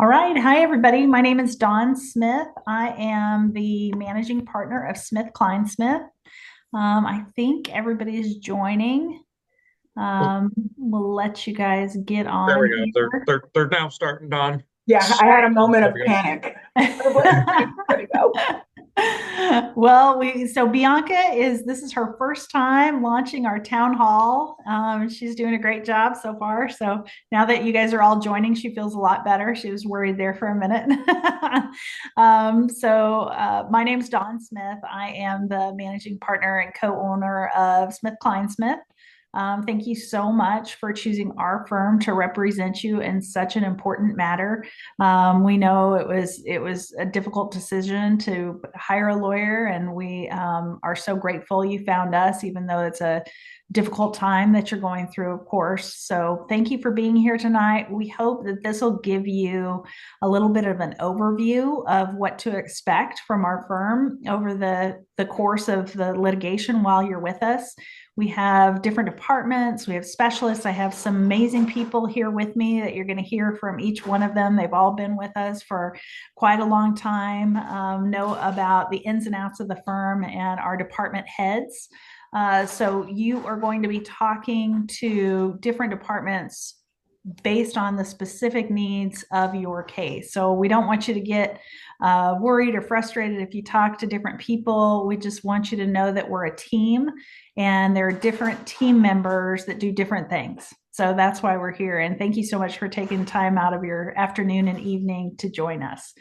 All right. Hi, everybody. My name is Dawn Smith. I am the managing partner of Smith Klein Smith. I think everybody's joining. Well, We'll let you guys get there we on go. They're here. they're they're now starting on. Yeah, I had a moment There of we go. panic. Ready to go. Well, so Bianca this is her first time launching our town hall. She's doing a great job so far. So now that you guys are all joining, she feels a lot better. She was worried there for a minute. My name's Dawn Smith. I am the managing partner and co-owner of Smith Klein Smith. Thank you so much for choosing our firm to represent you in such an important matter. We know it was a difficult decision to hire a lawyer, and we are so grateful you found us, even though it's a difficult time that you're going through, of course. So thank you for being here tonight. We hope that this will give you a little bit of an overview of what to expect from our firm over the course of the litigation while you're with us. We have different departments, we have specialists. I have some amazing people here with me that you're going to hear from each one of them. They've all been with us for quite a long time, know about the ins and outs of the firm and our department heads. So you are going to be talking to different departments based on the specific needs of your case. So we don't want you to get worried or frustrated if you talk to different people. We just want you to know that we're a team and there are different team members that do different things. So that's why we're here. And thank you so much for taking time out of your afternoon and evening to join us.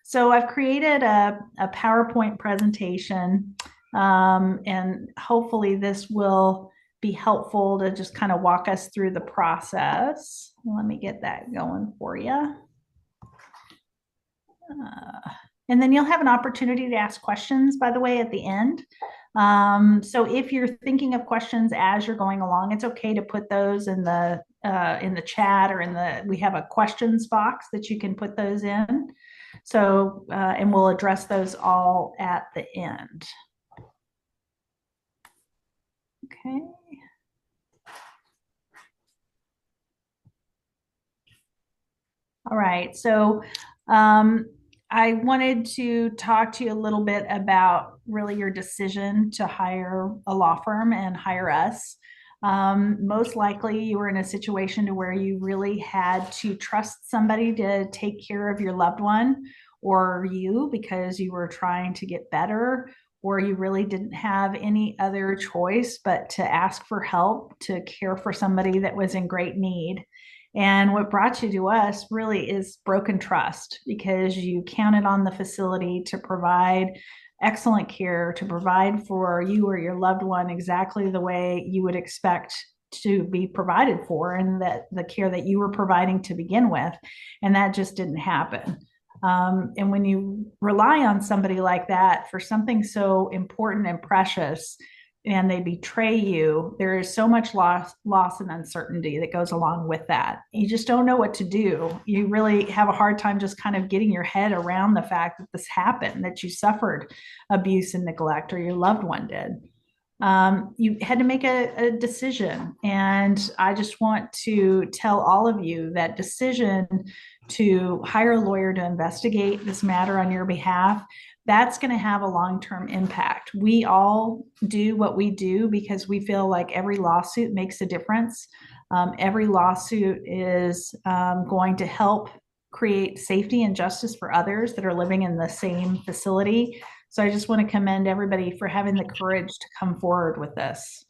So I've created a PowerPoint presentation, and hopefully this will be helpful to just kind of walk us through the process. Let me get that going for you. And then you'll have an opportunity to ask questions, by the way, at the end. So if you're thinking of questions as you're going along, it's okay to put those in the chat or we have a questions box that you can put those in. So and we'll address those all at the end. Okay. All right. So I wanted to talk to you a little bit about really your decision to hire a law firm and hire us. Most likely you were in a situation to where you really had to trust somebody to take care of your loved one or you because you were trying to get better, or you really didn't have any other choice but to ask for help to care for somebody that was in great need. And what brought you to us really is broken trust because you counted on the facility to provide excellent care, to provide for you or your loved one exactly the way you would expect to be provided for, and that the care that you were providing to begin with. And that just didn't happen. And when you rely on somebody like that for something so important and precious, and they betray you, there is so much loss and uncertainty that goes along with that. You just don't know what to do. You really have a hard time just kind of getting your head around the fact that this happened, that you suffered abuse and neglect, or your loved one did. You had to make a decision. And I just want to tell all of you that decision to hire a lawyer to investigate this matter on your behalf, that's going to have a long-term impact. We all do what we do because we feel like every lawsuit makes a difference. Every lawsuit is going to help create safety and justice for others that are living in the same facility. So I just want to commend everybody for having the courage to come forward with this.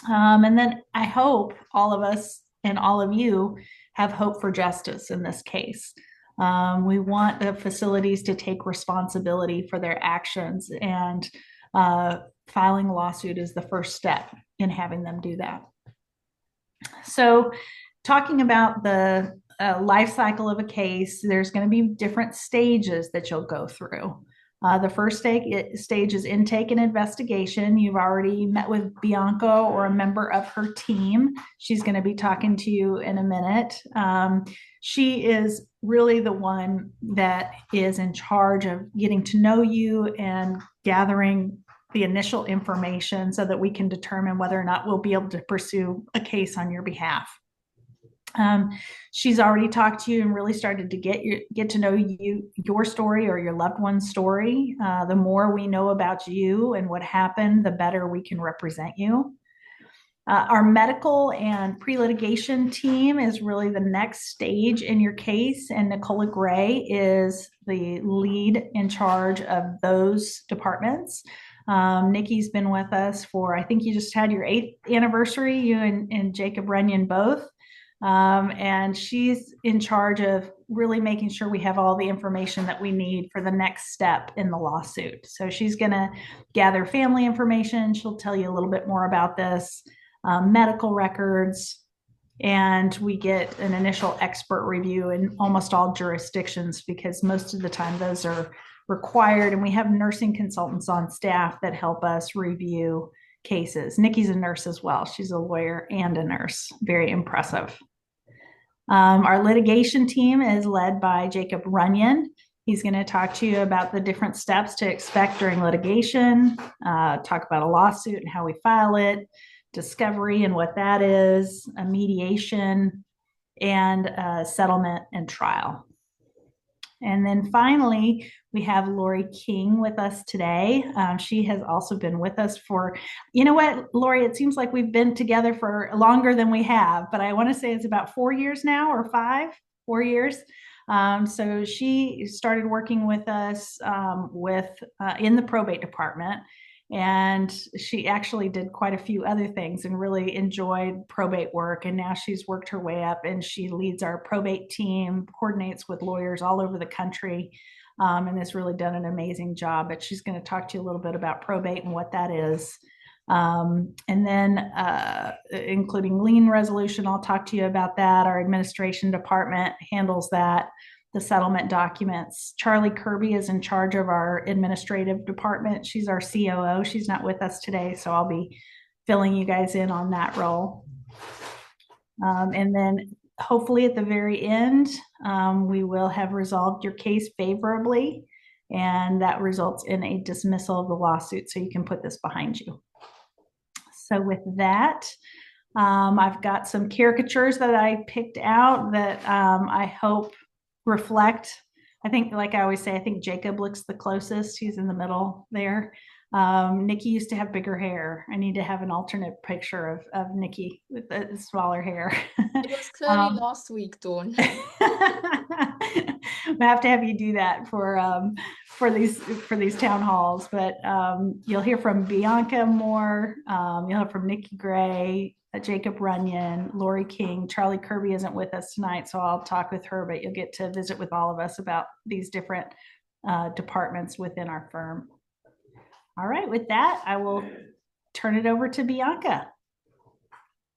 And then I hope all of us and all of you have hope for justice in this case. We want the facilities to take responsibility for their actions, and filing a lawsuit is the first step in having them do that. So, talking about the life cycle of a case, there's going to be different stages that you'll go through. The first stage is intake and investigation. You've already met with Bianca or a member of her team. She's going to be talking to you in a minute. She is really the one that is in charge of getting to know you and gathering the initial information so that we can determine whether or not we'll be able to pursue a case on your behalf. She's already talked to you and really started to get to know your story or your loved one's story. The more we know about you and what happened, the better we can represent you. Our medical and pre-litigation team is really the next stage in your case, and Nicola Gray is the lead in charge of those departments. Nikki's been with us for, I think you just had your 8th anniversary, you and Jacob Runyon both. And she's in charge of really making sure we have all the information that we need for the next step in the lawsuit. So she's going to gather family information. She'll tell you a little bit more about this, medical records, and we get an initial expert review in almost all jurisdictions because most of the time those are required. And we have nursing consultants on staff that help us review cases. Nikki's a nurse as well. She's a lawyer and a nurse. Very impressive. Our litigation team is led by Jacob Runyon. He's going to talk to you about the different steps to expect during litigation, talk about a lawsuit and how we file it, discovery and what that is, a mediation, and a settlement and trial. And then finally, we have Lori King with us today. She has also been with us for, you know what, Lori, it seems like we've been together for longer than we have, but I want to say it's about 4 years now or 4 years. So she started working with us in the probate department. And she actually did quite a few other things and really enjoyed probate work. And now she's worked her way up and she leads our probate team, coordinates with lawyers all over the country, and has really done an amazing job. But she's going to talk to you a little bit about probate and what that is. And then including lien resolution, I'll talk to you about that. Our administration department handles that. The settlement documents. Charlie Kirby is in charge of our administrative department. She's our COO. She's not with us today, so I'll be filling you guys in on that role. And then hopefully at the very end, we will have resolved your case favorably, and that results in a dismissal of the lawsuit, so you can put this behind you. So with that, I've got some caricatures that I picked out that I hope reflect. I think, like I always say, I think Jacob looks the closest. He's in the middle there. Nikki used to have bigger hair. I need to have an alternate picture of Nikki with the smaller hair. It was clearly last week, Dawn. I have to have you do that for these town halls. But you'll hear from Bianca more. You'll hear from Nikki Gray, Jacob Runyon, Lori King. Charlie Kirby isn't with us tonight, so I'll talk with her, but you'll get to visit with all of us about these different departments within our firm. All right, with that, I will turn it over to Bianca.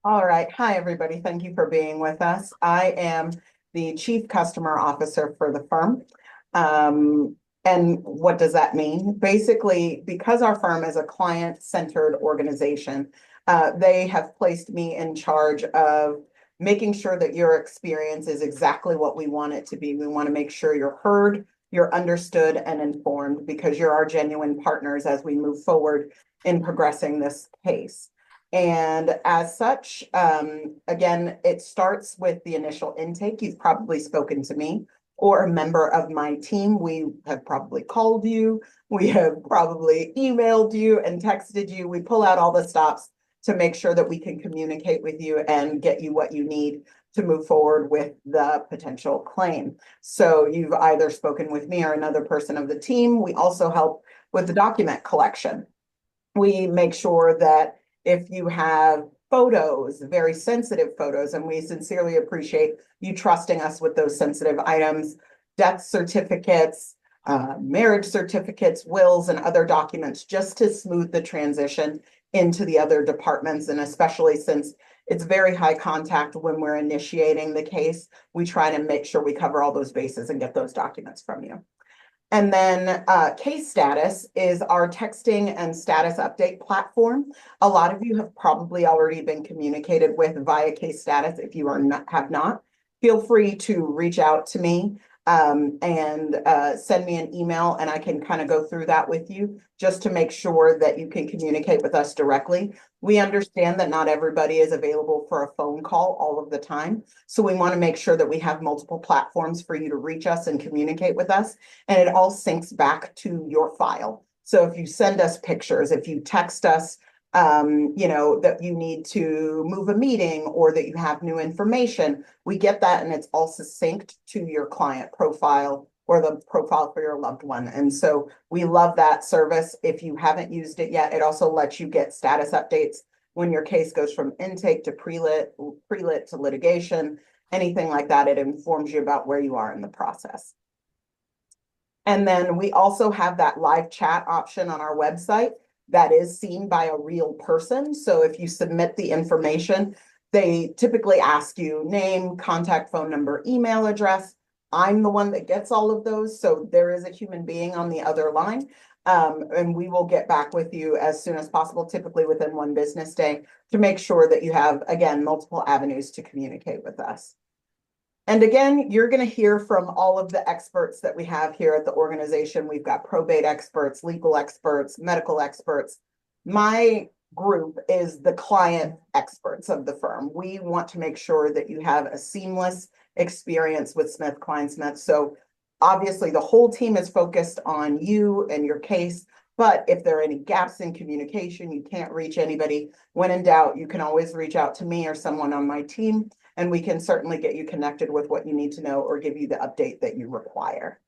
All right. Hi, everybody. Thank you for being with us. I am the Chief Customer Officer for the firm. And what does that mean? Basically, because our firm is a client-centered organization, they have placed me in charge of making sure that your experience is exactly what we want it to be. We want to make sure you're heard, you're understood and informed, because you're our genuine partners as we move forward in progressing this case. And as such, again, it starts with the initial intake. You've probably spoken to me or a member of my team. We have probably called you. We have probably emailed you and texted you. We pull out all the stops to make sure that we can communicate with you and get you what you need to move forward with the potential claim. So you've either spoken with me or another person of the team. We also help with the document collection. We make sure that if you have photos, very sensitive photos, and we sincerely appreciate you trusting us with those sensitive items, death certificates, marriage certificates, wills, and other documents, just to smooth the transition into the other departments. And especially since it's very high contact when we're initiating the case, we try to make sure we cover all those bases and get those documents from you. And then Case Status is our texting and status update platform. A lot of you have probably already been communicated with via Case Status. If you have not, feel free to reach out to me. and send me an email and I can kind of go through that with you just to make sure that you can communicate with us directly. We understand that not everybody is available for a phone call all of the time. So we want to make sure that we have multiple platforms for you to reach us and communicate with us. And it all syncs back to your file. So if you send us pictures, if you text us, you know, that you need to move a meeting or that you have new information, we get that and it's also synced to your client profile or the profile for your loved one. And so we love that service. If you haven't used it yet, it also lets you get status updates when your case goes from intake to pre-lit to litigation, anything like that. It informs you about where you are in the process. And then we also have that live chat option on our website that is seen by a real person. So if you submit the information, they typically ask you name, contact phone number, email address. I'm the one that gets all of those. So there is a human being on the other line. And we will get back with you as soon as possible, typically within 1 business day, to make sure that you have, again, multiple avenues to communicate with us. And again, you're going to hear from all of the experts that we have here at the organization. We've got probate experts, legal experts, medical experts. My group is the client experts of the firm. We want to make sure that you have a seamless experience with Smith Kline Smith. So obviously the whole team is focused on you and your case. But if there are any gaps in communication, you can't reach anybody, when in doubt, you can always reach out to me or someone on my team, and we can certainly get you connected with what you need to know or give you the update that you require.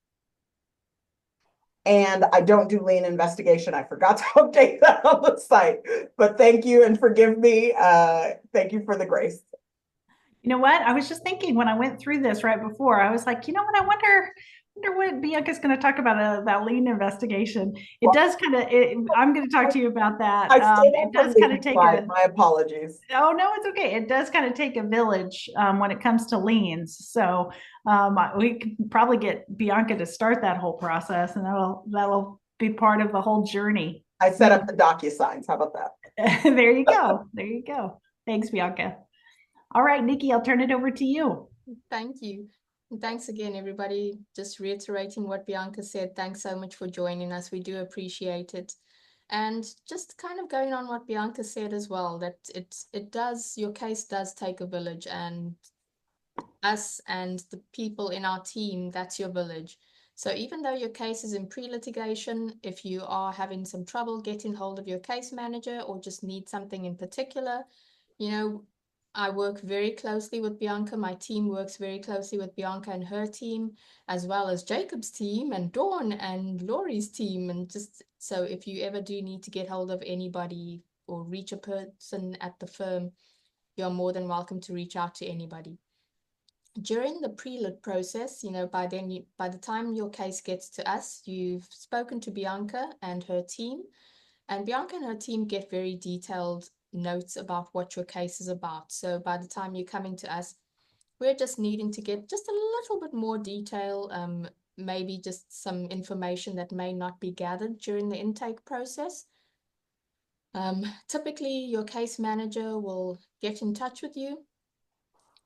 And I don't do lien investigation. I forgot to update that on the site, but thank you and forgive me. Thank you for the grace. You know what? I was just thinking when I went through this right before, I was like, you know what? I wonder what Bianca's going to talk about lien investigation. It does kind of, I'm going to talk to you about that. I stayed It up does for kind of legal take side. My apologies. oh, no, it's okay. It does kind of take a village when it comes to liens. So we could probably get Bianca to start that whole process, and that'll be part of the whole journey. I set up the DocuSigns. How about that? There you go. There you go. Thanks, Bianca. All right, Nikki, I'll turn it over to you. Thank you. And thanks again, everybody. Just reiterating what Bianca said, thanks so much for joining us. We do appreciate it. And just kind of going on what Bianca said as well, that your case does take a village, and us and the people in our team, that's your village. So even though your case is in pre-litigation, if you are having some trouble getting hold of your case manager or just need something in particular, you know, I work very closely with Bianca. My team works very closely with Bianca and her team, as well as Jacob's team and Dawn and Laurie's team. And just so if you ever do need to get hold of anybody or reach a person at the firm, you're more than welcome to reach out to anybody. During the pre-lit process, you know, by the time your case gets to us, you've spoken to Bianca and her team, and Bianca and her team get very detailed notes about what your case is about. So by the time you're coming to us, we're just needing to get just a little bit more detail, maybe just some information that may not be gathered during the intake process. Typically, your case manager will get in touch with you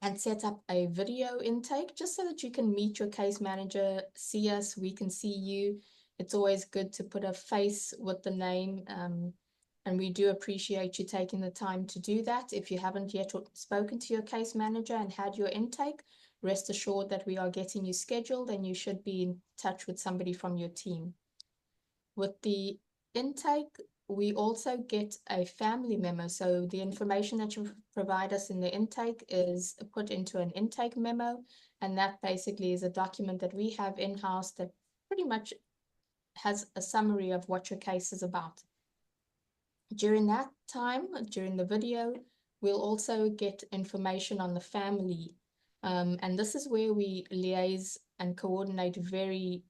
and set up a video intake just so that you can meet your case manager, see us, we can see you. It's always good to put a face with the name, and we do appreciate you taking the time to do that. If you haven't yet spoken to your case manager and had your intake, rest assured that we are getting you scheduled and you should be in touch with somebody from your team. With the intake, we also get a family memo. So the information that you provide us in the intake is put into an intake memo. And that basically is a document that we have in-house that pretty much has a summary of what your case is about. During that time, during the video, we'll also get information on the family. And this is where we liaise and coordinate very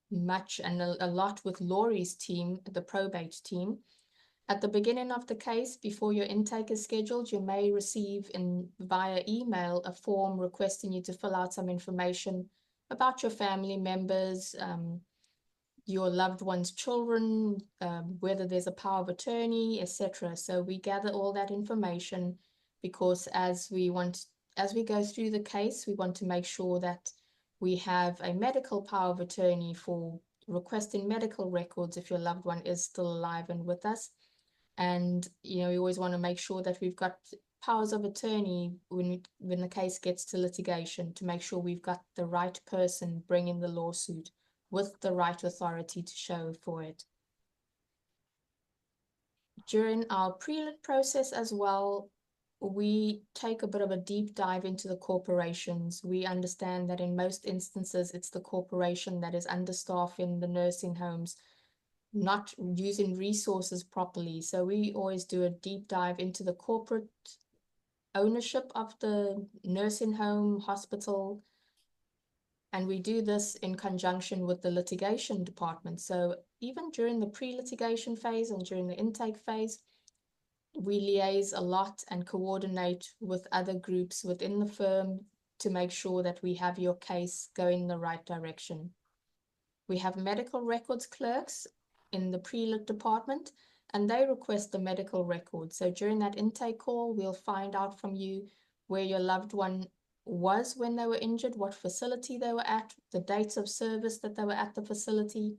much and a lot with Laurie's team, the probate team. At the beginning of the case, before your intake is scheduled, you may receive via email a form requesting you to fill out some information about your family members, your loved one's children, whether there's a power of attorney, etc. So we gather all that information because as we go through the case, we want to make sure that We have a medical power of attorney for requesting medical records if your loved one is still alive and with us. And, you know, we always want to make sure that we've got powers of attorney when the case gets to litigation to make sure we've got the right person bringing the lawsuit with the right authority to show for it. During our pre-lit process as well, we take a bit of a deep dive into the corporations. We understand that in most instances, it's the corporation that is understaffing the nursing homes, not using resources properly. So we always do a deep dive into the corporate ownership of the nursing home, hospital, and we do this in conjunction with the litigation department. So even during the pre-litigation phase and during the intake phase, we liaise a lot and coordinate with other groups within the firm to make sure that we have your case going in the right direction. We have medical records clerks in the pre-lit department, and they request the medical records. So during that intake call, we'll find out from you where your loved one was when they were injured, what facility they were at, the dates of service that they were at the facility.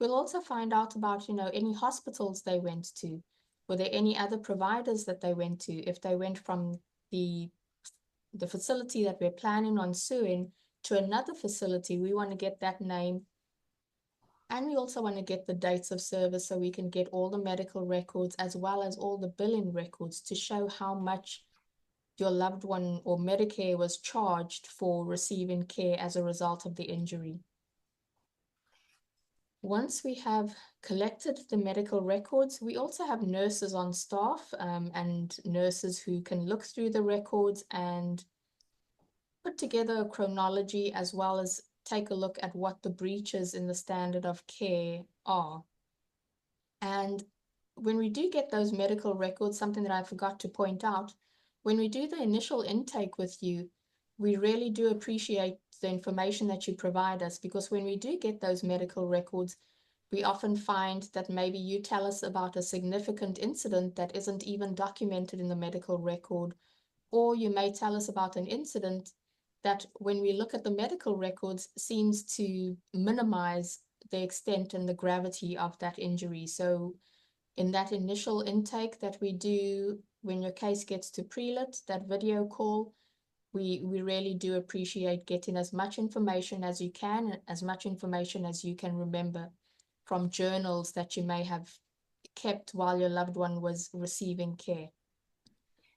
We'll also find out about, you know, any hospitals they went to. Were there any other providers that they went to? If they went from the facility that we're planning on suing to another facility, we want to get that name. And we also want to get the dates of service so we can get all the medical records as well as all the billing records to show how much your loved one or Medicare was charged for receiving care as a result of the injury. Once we have collected the medical records, we also have nurses on staff and nurses who can look through the records and put together a chronology as well as take a look at what the breaches in the standard of care are. And when we do get those medical records, something that I forgot to point out, when we do the initial intake with you, we really do appreciate the information that you provide us, because when we do get those medical records, we often find that maybe you tell us about a significant incident that isn't even documented in the medical record, or you may tell us about an incident that when we look at the medical records seems to minimize the extent and the gravity of that injury. So in that initial intake that we do when your case gets to pre-lit, that video call, we really do appreciate getting as much information as you can, as much information as you can remember from journals that you may have kept while your loved one was receiving care.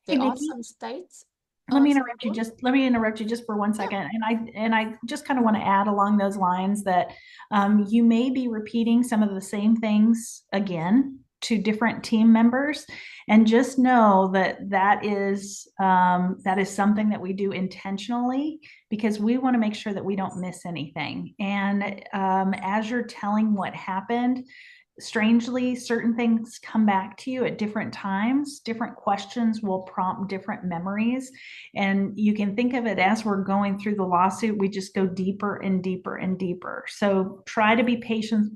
There are Nikki, some states. let me interrupt you just for 1 second. And I just kind of want to add along those lines that you may be repeating some of the same things again to different team members, and just know that that is something that we do intentionally, because we want to make sure that we don't miss anything. And as you're telling what happened, strangely, certain things come back to you at different times. Different questions will prompt different memories. And you can think of it as we're going through the lawsuit, we just go deeper and deeper and deeper. So try to be patient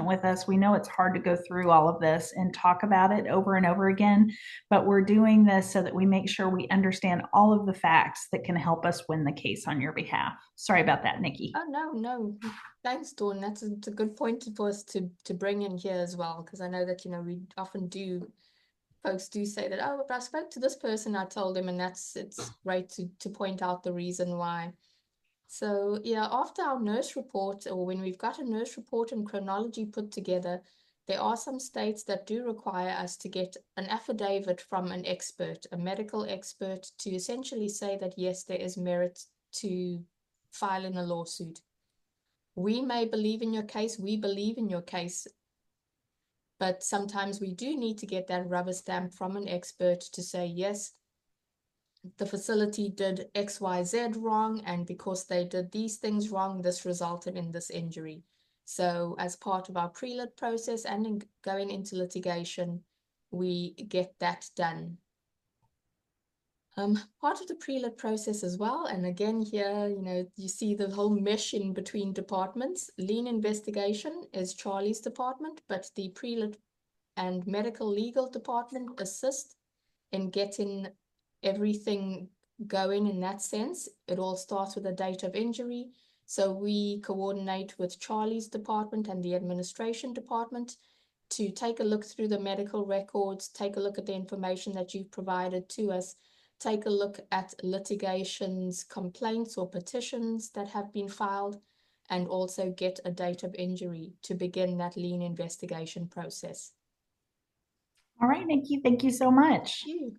with us. We know it's hard to go through all of this and talk about it over and over again, but we're doing this so that we make sure we understand all of the facts that can help us win the case on your behalf. Sorry about that, Nikki. Oh, no. Thanks, Dawn. That's a good point for us to bring in here as well, because I know that, you know, we often folks do say that, oh, but I spoke to this person, I told him, and it's great to point out the reason why. So yeah, after our nurse report, or when we've got a nurse report and chronology put together, there are some states that do require us to get an affidavit from an expert, a medical expert, to essentially say that yes, there is merit to filing a lawsuit. We may believe in your case, we believe in your case, but sometimes we do need to get that rubber stamp from an expert to say, yes, the facility did X, Y, Z wrong, and because they did these things wrong, this resulted in this injury. So as part of our pre-lit process and in going into litigation, we get that done. Part of the pre-lit process as well, and again here, you know, you see the whole mesh in between departments. Lien investigation is Charlie's department, but the pre-lit and medical legal department assist in getting everything going in that sense. It all starts with a date of injury. So we coordinate with Charlie's department and the administration department to take a look through the medical records, take a look at the information that you've provided to us, take a look at litigations, complaints or petitions that have been filed, and also get a date of injury to begin that lien investigation process. All right, Nikki, thank you so much. Thank you.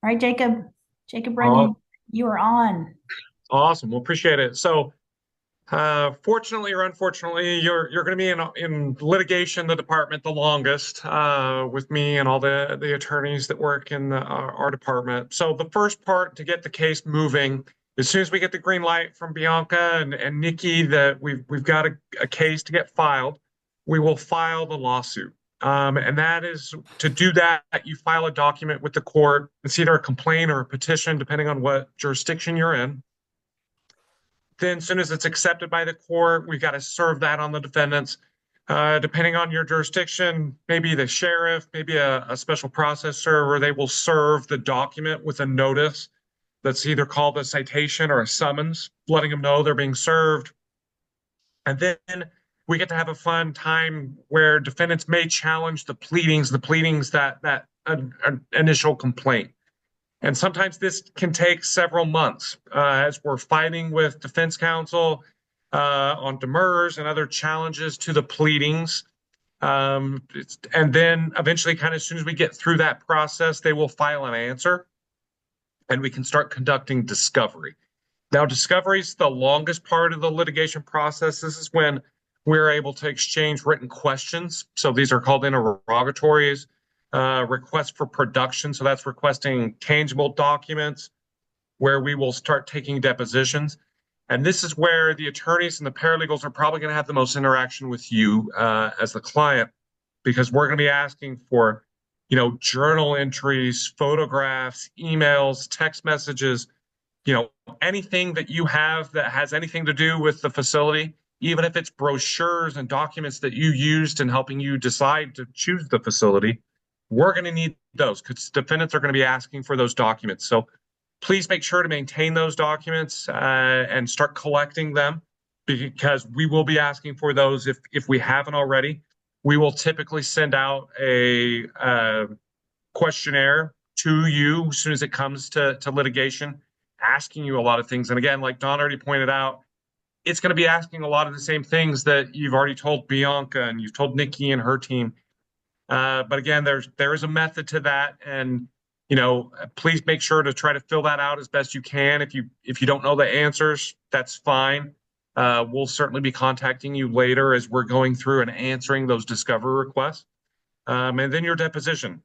All right, Jacob Brennan, you are on. Awesome. Well, appreciate it. So, fortunately or unfortunately, you're going to be in litigation, the department, the longest, with me and all the attorneys that work in our department. So the first part to get the case moving, as soon as we get the green light from Bianca and Nikki that we've got a case to get filed, we will file the lawsuit. And that is, to do that, you file a document with the court. It's either a complaint or a petition, depending on what jurisdiction you're in. Then as soon as it's accepted by the court, we've got to serve that on the defendants. Depending on your jurisdiction, maybe the sheriff, maybe a special process server, they will serve the document with a notice that's either called a citation or a summons, letting them know they're being served. And then we get to have a fun time where defendants may challenge the pleadings that initial complaint. And sometimes this can take several months as we're fighting with defense counsel on demurs and other challenges to the pleadings. And then eventually, kind of as soon as we get through that process, they will file an answer and we can start conducting discovery. Now, discovery is the longest part of the litigation process. This is when we're able to exchange written questions. So these are called interrogatories. Request for production. So that's requesting tangible documents where we will start taking depositions. And this is where the attorneys and the paralegals are probably going to have the most interaction with you as the client, because we're going to be asking for, journal entries, photographs, emails, text messages, anything that you have that has anything to do with the facility, even if it's brochures and documents that you used in helping you decide to choose the facility. We're going to need those because defendants are going to be asking for those documents. So please make sure to maintain those documents and start collecting them, because we will be asking for those if we haven't already. We will typically send out a questionnaire to you as soon as it comes to litigation, asking you a lot of things. And again, like Don already pointed out, it's going to be asking a lot of the same things that you've already told Bianca and you've told Nikki and her team. But again, there is a method to that, and please make sure to try to fill that out as best you can. If you don't know the answers, that's fine. We'll certainly be contacting you later as we're going through and answering those discovery requests. And then your deposition.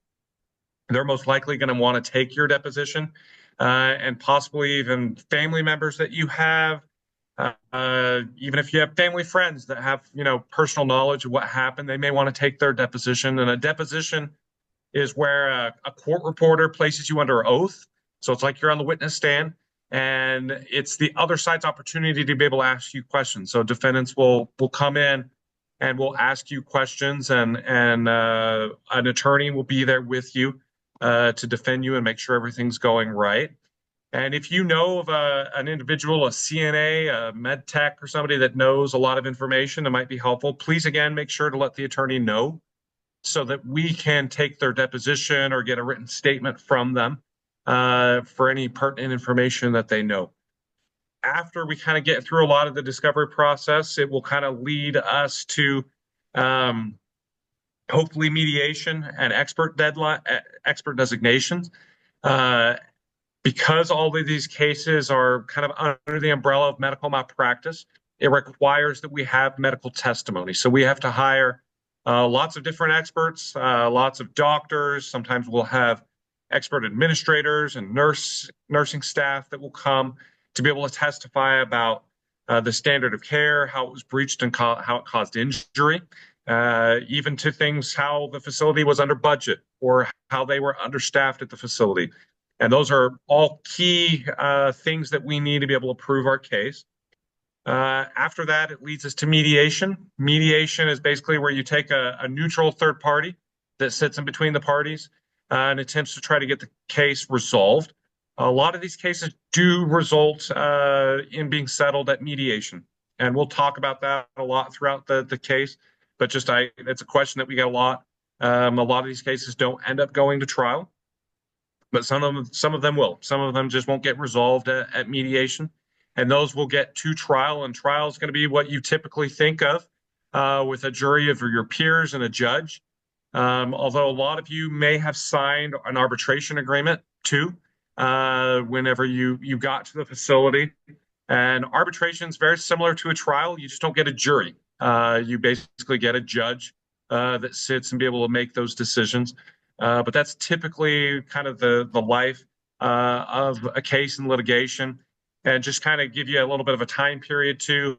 They're most likely going to want to take your deposition, and possibly even family members that you have. Even if you have family friends that have, personal knowledge of what happened, they may want to take their deposition. And a deposition is where a court reporter places you under oath. So it's like you're on the witness stand, and it's the other side's opportunity to be able to ask you questions. So defendants will come in and will ask you questions, and an attorney will be there with you to defend you and make sure everything's going right. And if you know of an individual, a CNA, a med tech, or somebody that knows a lot of information that might be helpful, please, again, make sure to let the attorney know so that we can take their deposition or get a written statement from them for any pertinent information that they know. After we kind of get through a lot of the discovery process, it will kind of lead us to hopefully mediation and expert designations. Because all of these cases are kind of under the umbrella of medical malpractice, it requires that we have medical testimony. So we have to hire lots of different experts, lots of doctors. Sometimes we'll have expert administrators and nursing staff that will come to be able to testify about the standard of care, how it was breached and how it caused injury, even to things how the facility was under budget or how they were understaffed at the facility. And those are all key things that we need to be able to prove our case. After that, it leads us to mediation. Mediation is basically where you take a neutral third party that sits in between the parties and attempts to try to get the case resolved. A lot of these cases do result in being settled at mediation. And we'll talk about that a lot throughout the case. But it's a question that we get a lot. A lot of these cases don't end up going to trial, but some of them will. Some of them just won't get resolved at mediation, and those will get to trial. And trial is going to be what you typically think of with a jury of your peers and a judge. Although a lot of you may have signed an arbitration agreement too, whenever you got to the facility. And arbitration is very similar to a trial. You just don't get a jury. You basically get a judge that sits and be able to make those decisions. But that's typically kind of the life of a case in litigation. And just kind of give you a little bit of a time period too.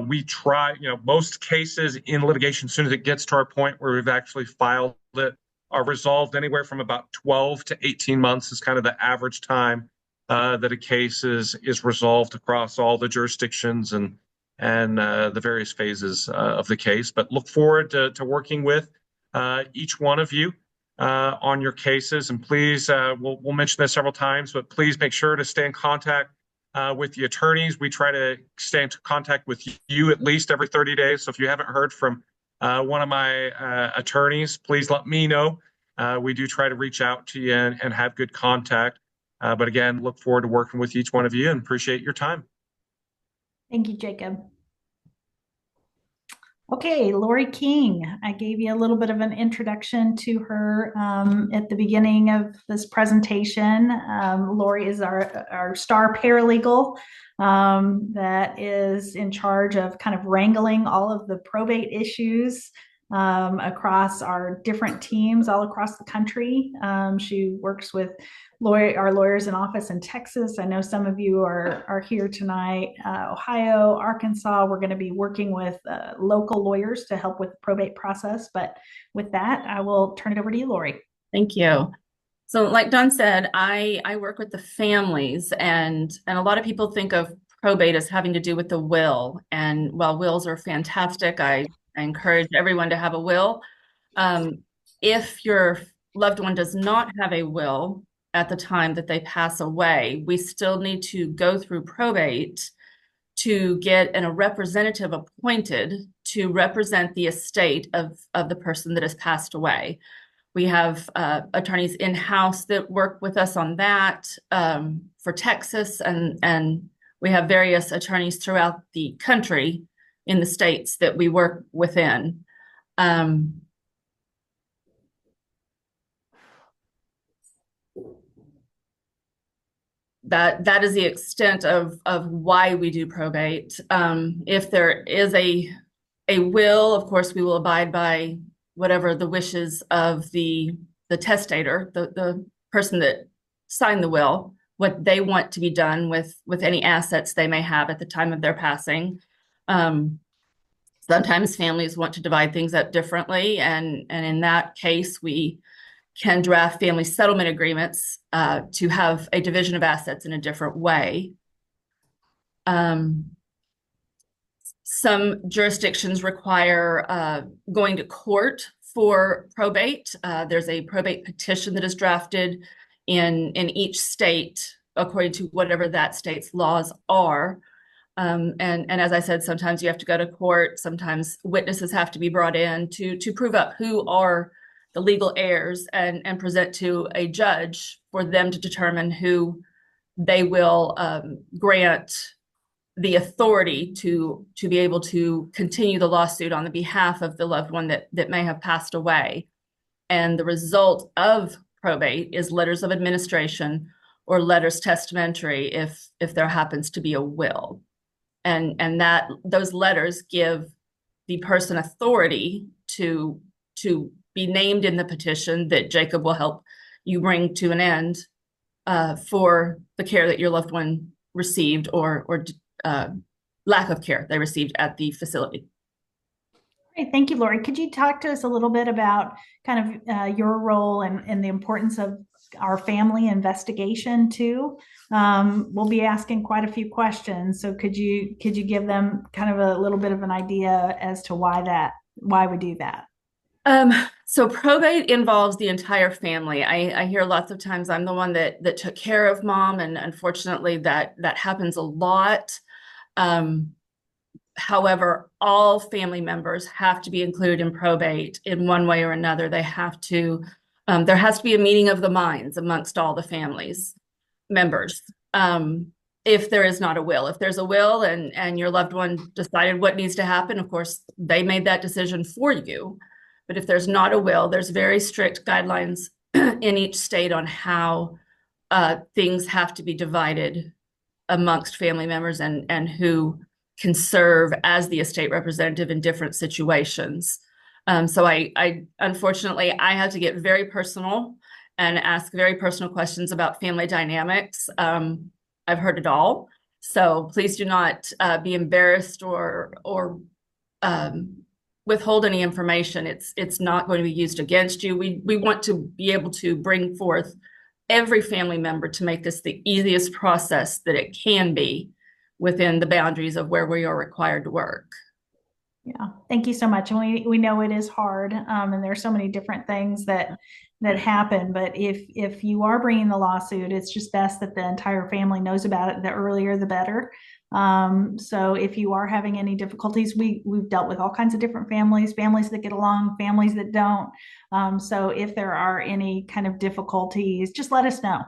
We try, most cases in litigation, as soon as it gets to our point where we've actually filed it, are resolved anywhere from about 12 to 18 months is kind of the average time that a case is resolved across all the jurisdictions and the various phases of the case. But look forward to working with each one of you on your cases. And please, we'll mention this several times, but please make sure to stay in contact with the attorneys. We try to stay in contact with you at least every 30 days. So if you haven't heard from one of my attorneys, please let me know. We do try to reach out to you and have good contact. But again, look forward to working with each one of you and appreciate your time. Thank you, Jacob. Okay, Lori King. I gave you a little bit of an introduction to her at the beginning of this presentation. Lori is our star paralegal that is in charge of kind of wrangling all of the probate issues across our different teams all across the country. She works with our lawyers in office in Texas. I know some of you are here tonight. Ohio, Arkansas, we're going to be working with local lawyers to help with the probate process. But with that, I will turn it over to you, Lori. Thank you. So like Don said, I work with the families, and a lot of people think of probate as having to do with the will. And while wills are fantastic, I encourage everyone to have a will. If your loved one does not have a will at the time that they pass away, we still need to go through probate to get a representative appointed to represent the estate of the person that has passed away. We have attorneys in-house that work with us on that for Texas, and we have various attorneys throughout the country in the states that we work within. That is the extent of why we do probate. If there is a will, of course, we will abide by whatever the wishes of the testator, the person that signed the will, what they want to be done with any assets they may have at the time of their passing. Sometimes families want to divide things up differently, and in that case, we can draft family settlement agreements to have a division of assets in a different way. Some jurisdictions require going to court for probate. There's a probate petition that is drafted in each state according to whatever that state's laws are. And as I said, sometimes you have to go to court. Sometimes witnesses have to be brought in to prove up who are the legal heirs and present to a judge for them to determine who they will grant the authority to be able to continue the lawsuit on the behalf of the loved one that may have passed away. And the result of probate is letters of administration or letters testamentary if there happens to be a will. And that those letters give the person authority to be named in the petition that Jacob will help you bring to an end for the care that your loved one received or lack of care they received at the facility. Great, thank you, Lori. Could you talk to us a little bit about kind of your role and the importance of our family investigation too? We'll be asking quite a few questions, so could you give them kind of a little bit of an idea as to why we do that? So probate involves the entire family. I hear lots of times I'm the one that took care of mom, and unfortunately that happens a lot. However, all family members have to be included in probate in one way or another. They have to, there has to be a meeting of the minds amongst all the families members. If there is not a will, if there's a will and your loved one decided what needs to happen, of course, they made that decision for you. But if there's not a will, there's very strict guidelines in each state on how things have to be divided amongst family members and who can serve as the estate representative in different situations. So I unfortunately, I had to get very personal and ask very personal questions about family dynamics. I've heard it all. So please do not be embarrassed or withhold any information. It's not going to be used against you. We want to be able to bring forth every family member to make this the easiest process that it can be within the boundaries of where we are required to work. Yeah, thank you so much. And we know it is hard, and there's so many different things that happen. But if you are bringing the lawsuit, it's just best that the entire family knows about it. The earlier, the better. So if you are having any difficulties, we've dealt with all kinds of different families that get along, families that don't. So if there are any kind of difficulties, just let us know,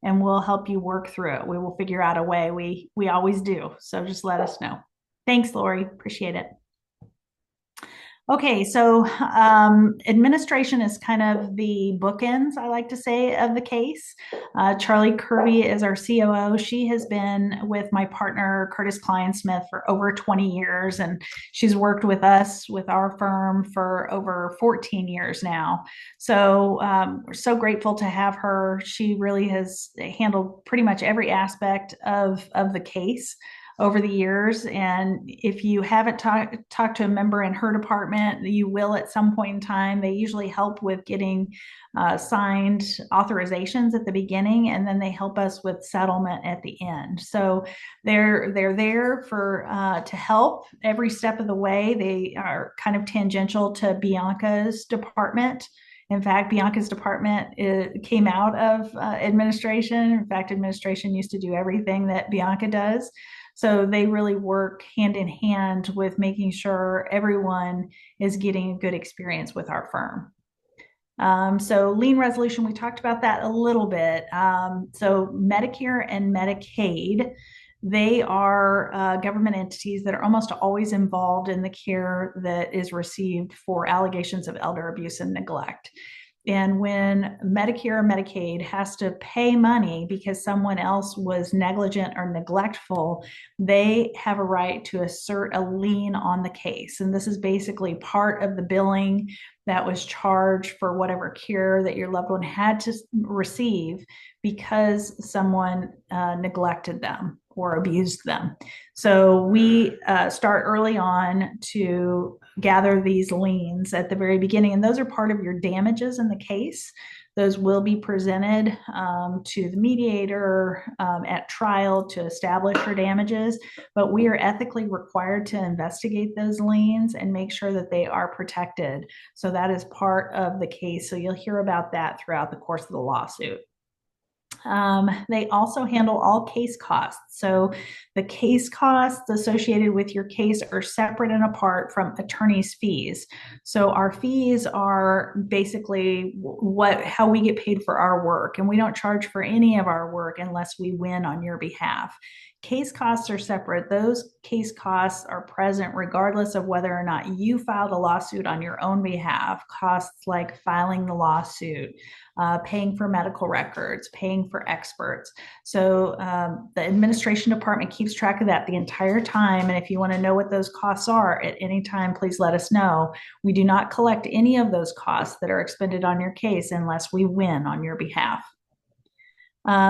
and we'll help you work through it. We will figure out a way. We always do. So just let us know. Thanks, Lori. Appreciate it. Okay, so administration is kind of the bookends, I like to say, of the case. Charlie Kirby is our COO. She has been with my partner, Curtis Kleinsmith, for over 20 years, and she's worked with us, with our firm, for over 14 years now. So we're so grateful to have her. She really has handled pretty much every aspect of the case over the years. And if you haven't talked to a member in her department, you will at some point in time. They usually help with getting signed authorizations at the beginning, and then they help us with settlement at the end. So they're there for to help every step of the way. They are kind of tangential to Bianca's department. In fact, Bianca's department came out of administration. In fact, administration used to do everything that Bianca does. So they really work hand in hand with making sure everyone is getting a good experience with our firm. So lien resolution, we talked about that a little bit. So Medicare and Medicaid, they are government entities that are almost always involved in the care that is received for allegations of elder abuse and neglect. And when Medicare or Medicaid has to pay money because someone else was negligent or neglectful, they have a right to assert a lien on the case. And this is basically part of the billing that was charged for whatever care that your loved one had to receive because someone neglected them or abused them. So we start early on to gather these liens at the very beginning, and those are part of your damages in the case. Those will be presented to the mediator at trial to establish your damages, but we are ethically required to investigate those liens and make sure that they are protected. So that is part of the case. So you'll hear about that throughout the course of the lawsuit. They also handle all case costs. So the case costs associated with your case are separate and apart from attorney's fees. So our fees are basically how we get paid for our work, and we don't charge for any of our work unless we win on your behalf. Case costs are separate. Those case costs are present regardless of whether or not you filed a lawsuit on your own behalf. Costs like filing the lawsuit, paying for medical records, paying for experts. So the administration department keeps track of that the entire time. And if you want to know what those costs are at any time, please let us know. We do not collect any of those costs that are expended on your case unless we win on your behalf.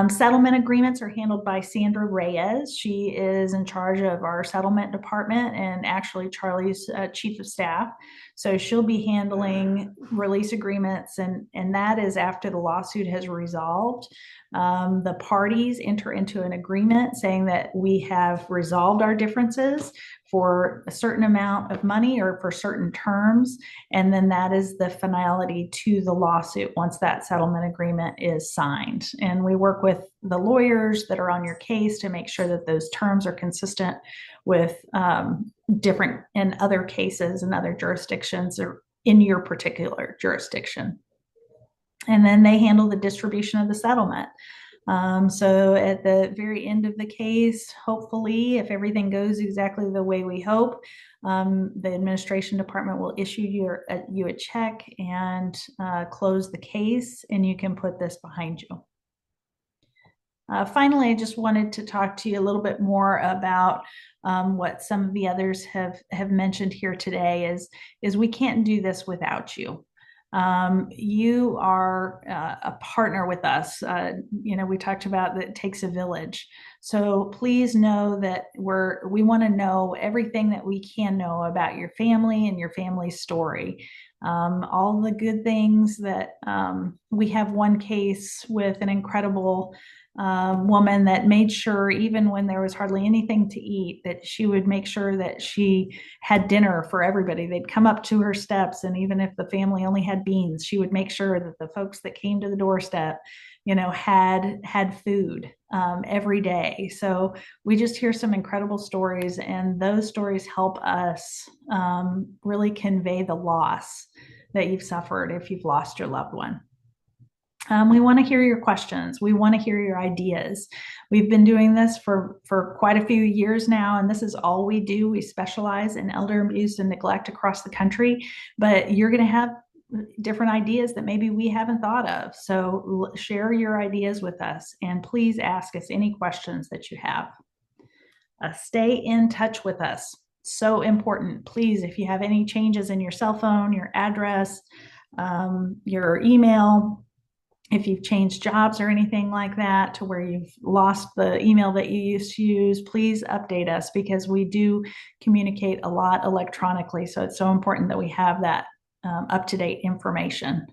Settlement agreements are handled by Sandra Reyes. She is in charge of our settlement department and actually Charlie's chief of staff. So she'll be handling release agreements, and that is after the lawsuit has resolved. The parties enter into an agreement saying that we have resolved our differences for a certain amount of money or for certain terms. And then that is the finality to the lawsuit once that settlement agreement is signed. And we work with the lawyers that are on your case to make sure that those terms are consistent with different in other cases and other jurisdictions or in your particular jurisdiction. And then they handle the distribution of the settlement. So at the very end of the case, hopefully, if everything goes exactly the way we hope, the administration department will issue you a check and close the case, and you can put this behind you. Finally, I just wanted to talk to you a little bit more about what some of the others have mentioned here today is we can't do this without you. You are a partner with us. We talked about that it takes a village. So please know that we want to know everything that we can know about your family and your family's story. All the good things that we have one case with an incredible woman that made sure, even when there was hardly anything to eat, that she would make sure that she had dinner for everybody. They'd come up to her steps, and even if the family only had beans, she would make sure that the folks that came to the doorstep, had food every day. So we just hear some incredible stories, and those stories help us really convey the loss that you've suffered if you've lost your loved one. We want to hear your questions. We want to hear your ideas. We've been doing this for quite a few years now, and this is all we do. We specialize in elder abuse and neglect across the country, but you're going to have different ideas that maybe we haven't thought of. So share your ideas with us, and please ask us any questions that you have. Stay in touch with us. So important. Please, if you have any changes in your cell phone, your address, your email, if you've changed jobs or anything like that to where you've lost the email that you used to use, please update us, because we do communicate a lot electronically. So it's so important that we have that up-to-date information.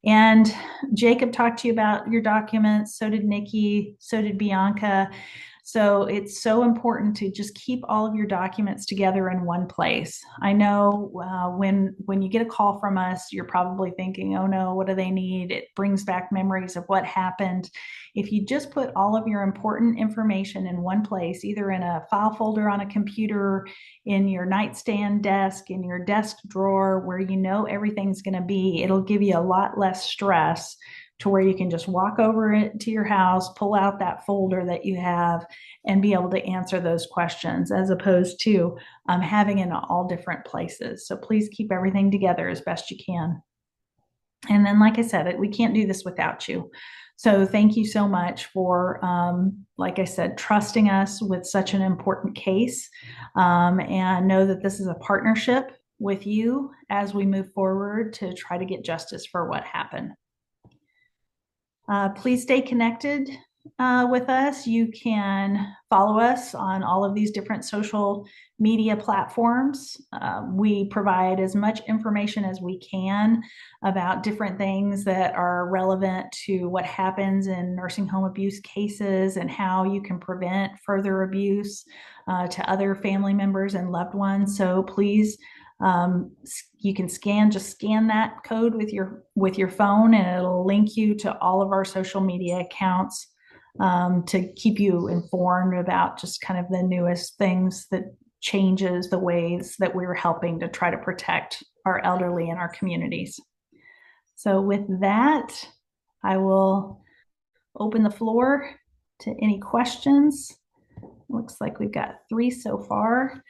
And Jacob talked to you about your documents. So did Nikki. So did Bianca. So it's so important to just keep all of your documents together in one place. I know when you get a call from us, you're probably thinking, oh no, what do they need? It brings back memories of what happened. If you just put all of your important information in one place, either in a file folder on a computer, in your nightstand desk, in your desk drawer, where you know everything's going to be, it'll give you a lot less stress to where you can just walk over it to your house, pull out that folder that you have, and be able to answer those questions, as opposed to having it in all different places. So please keep everything together as best you can. And then, like I said, we can't do this without you. So thank you so much for, like I said, trusting us with such an important case, and know that this is a partnership with you as we move forward to try to get justice for what happened. Please stay connected with us. You can follow us on all of these different social media platforms. We provide as much information as we can about different things that are relevant to what happens in nursing home abuse cases and how you can prevent further abuse to other family members and loved ones. So please, you can just scan that code with your phone, and it'll link you to all of our social media accounts to keep you informed about just kind of the newest things that changes the ways that we're helping to try to protect our elderly in our communities. So with that, I will open the floor to any questions. Looks like we've got 3 so far.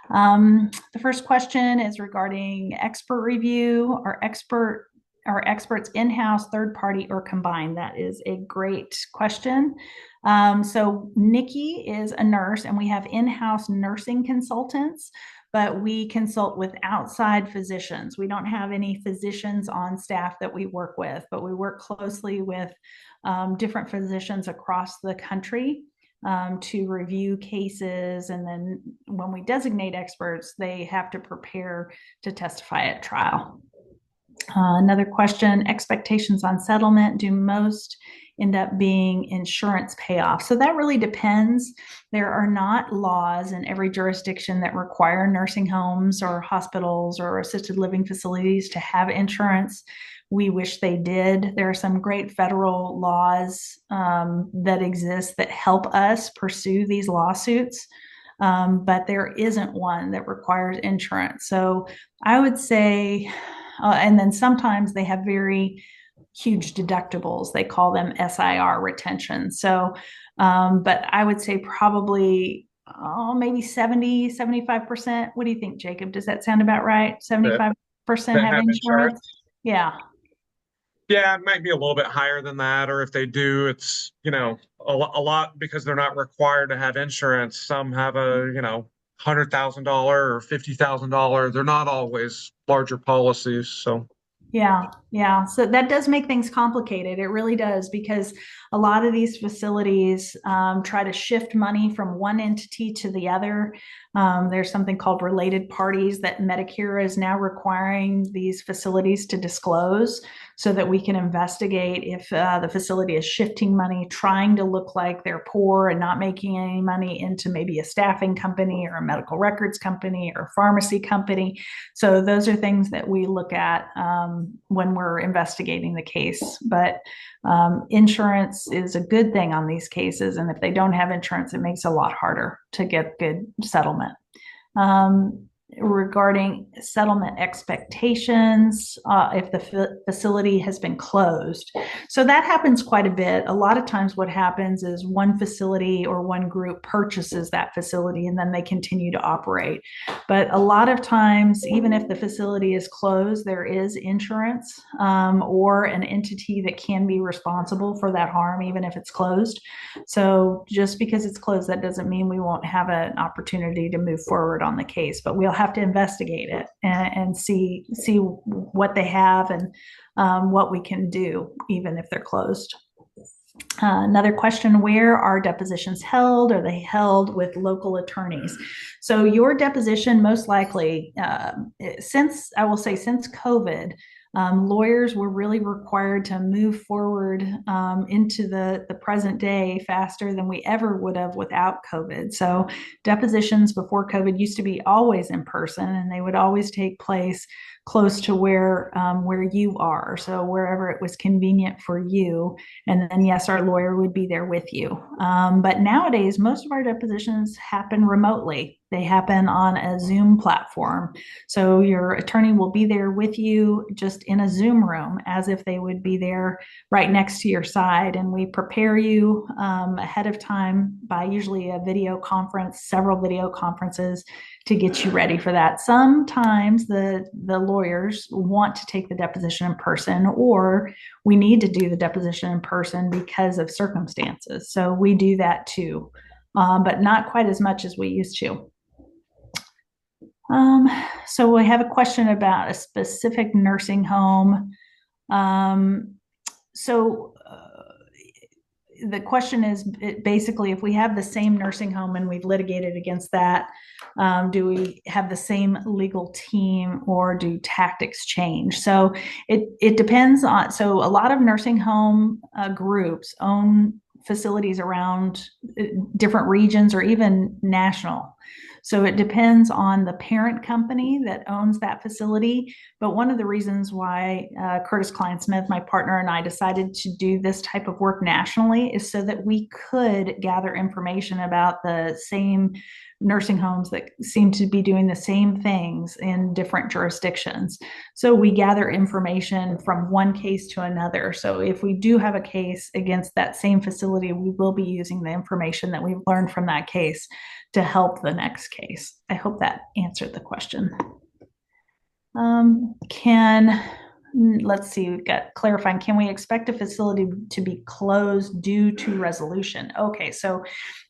The first question is regarding expert review. Are experts in-house, third party, or combined? That is a great question. So Nikki is a nurse, and we have in-house nursing consultants, but we consult with outside physicians. We don't have any physicians on staff that we work with, but we work closely with different physicians across the country to review cases. And then when we designate experts, they have to prepare to testify at trial. Another question, expectations on settlement. Do most end up being insurance payoff. So that really depends. There are not laws in every jurisdiction that require nursing homes or hospitals or assisted living facilities to have insurance. We wish they did. There are some great federal laws that exist that help us pursue these lawsuits, but there isn't one that requires insurance. So I would say, and then sometimes they have very huge deductibles. They call them SIR retention. So, but I would say probably maybe 75%. What do you think, Jacob? Does that sound about right? 75% That have have insurance? Yeah. Yeah, it might be a little bit higher than that, or if they do, it's, a lot because they're not required to have insurance. Some have a, $100,000 or $50,000. They're not always larger policies. So, Yeah. So that does make things complicated. It really does, because a lot of these facilities try to shift money from one entity to the other. There's something called related parties that Medicare is now requiring these facilities to disclose so that we can investigate if the facility is shifting money, trying to look like they're poor and not making any money, into maybe a staffing company or a medical records company or pharmacy company. So those are things that we look at when we're investigating the case. But insurance is a good thing on these cases. And if they don't have insurance, it makes it a lot harder to get good settlement. Regarding settlement expectations, if the facility has been closed. So that happens quite a bit. A lot of times what happens is one facility or one group purchases that facility and then they continue to operate. But a lot of times, even if the facility is closed, there is insurance or an entity that can be responsible for that harm, even if it's closed. So just because it's closed, that doesn't mean we won't have an opportunity to move forward on the case, but we'll have to investigate it and see what they have and what we can do, even if they're closed. Another question: where are depositions held? Are they held with local attorneys? So your deposition, most likely, since COVID, lawyers were really required to move forward into the present day faster than we ever would have without COVID. So depositions before COVID used to be always in person, and they would always take place close to where you are, so wherever it was convenient for you. And then, yes, our lawyer would be there with you. But nowadays, most of our depositions happen remotely. They happen on a Zoom platform. So your attorney will be there with you, just in a Zoom room, as if they would be there right next to your side. And we prepare you ahead of time by usually a video conference, several video conferences, to get you ready for that. Sometimes the lawyers want to take the deposition in person, or we need to do the deposition in person because of circumstances. So we do that too, but not quite as much as we used to. So we have a question about a specific nursing home. The question is basically, if we have the same nursing home and we've litigated against that, do we have the same legal team, or do tactics change? So it depends on, so a lot of nursing home groups own facilities around different regions or even national. So it depends on the parent company that owns that facility. But one of the reasons why Curtis Klein-Smith, my partner, and I decided to do this type of work nationally is so that we could gather information about the same nursing homes that seem to be doing the same things in different jurisdictions. So we gather information from one case to another. So if we do have a case against that same facility, we will be using the information that we've learned from that case to help the next case. I hope that answered the question. Let's see, we've got clarifying, can we expect a facility to be closed due to resolution? Okay, so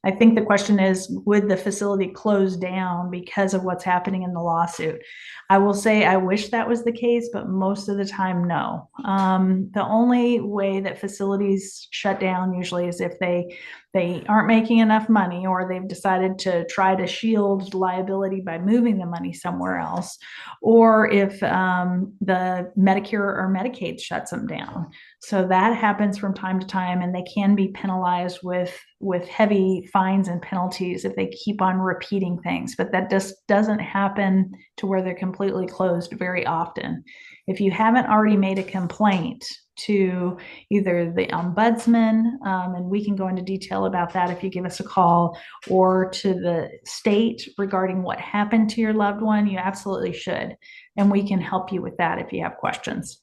I think the question is, would the facility close down because of what's happening in the lawsuit? I will say I wish that was the case, but most of the time, no. The only way that facilities shut down usually is if they they aren't making enough money, or they've decided to try to shield liability by moving the money somewhere else, or if the Medicare or Medicaid shuts them down. So that happens from time to time, and they can be penalized with heavy fines and penalties if they keep on repeating things. But that just doesn't happen to where they're completely closed very often. If you haven't already made a complaint to either the ombudsman, and we can go into detail about that if you give us a call, or to the state regarding what happened to your loved one, you absolutely should. And we can help you with that if you have questions.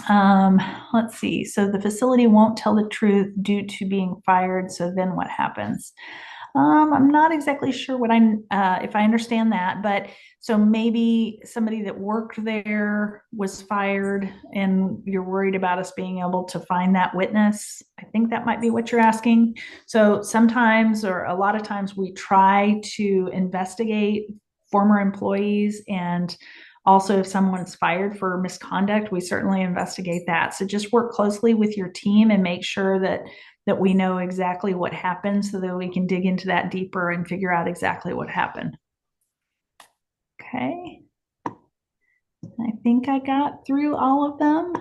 Let's see. So the facility won't tell the truth due to being fired. So then what happens? I'm not exactly sure what if I understand that, but so maybe somebody that worked there was fired and you're worried about us being able to find that witness. I think that might be what you're asking. So sometimes, or a lot of times, we try to investigate former employees, and also if someone's fired for misconduct, we certainly investigate that. So just work closely with your team and make sure that we know exactly what happened, so that we can dig into that deeper and figure out exactly what happened. Okay. I think I got through all of them.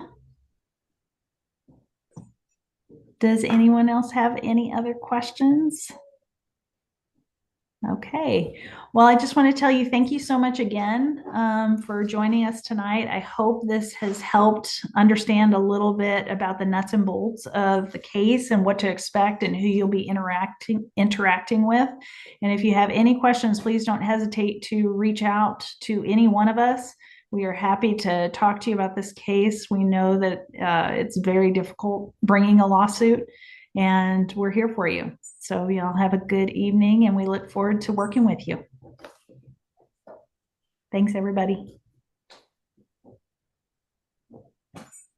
Does anyone else have any other questions? Okay. Well, I just want to tell you thank you so much again for joining us tonight. I hope this has helped understand a little bit about the nuts and bolts of the case and what to expect and who you'll be interacting with. And if you have any questions, please don't hesitate to reach out to any one of us. We are happy to talk to you about this case. We know that it's very difficult bringing a lawsuit, and we're here for you. So y'all have a good evening, and we look forward to working with you. Thanks, everybody.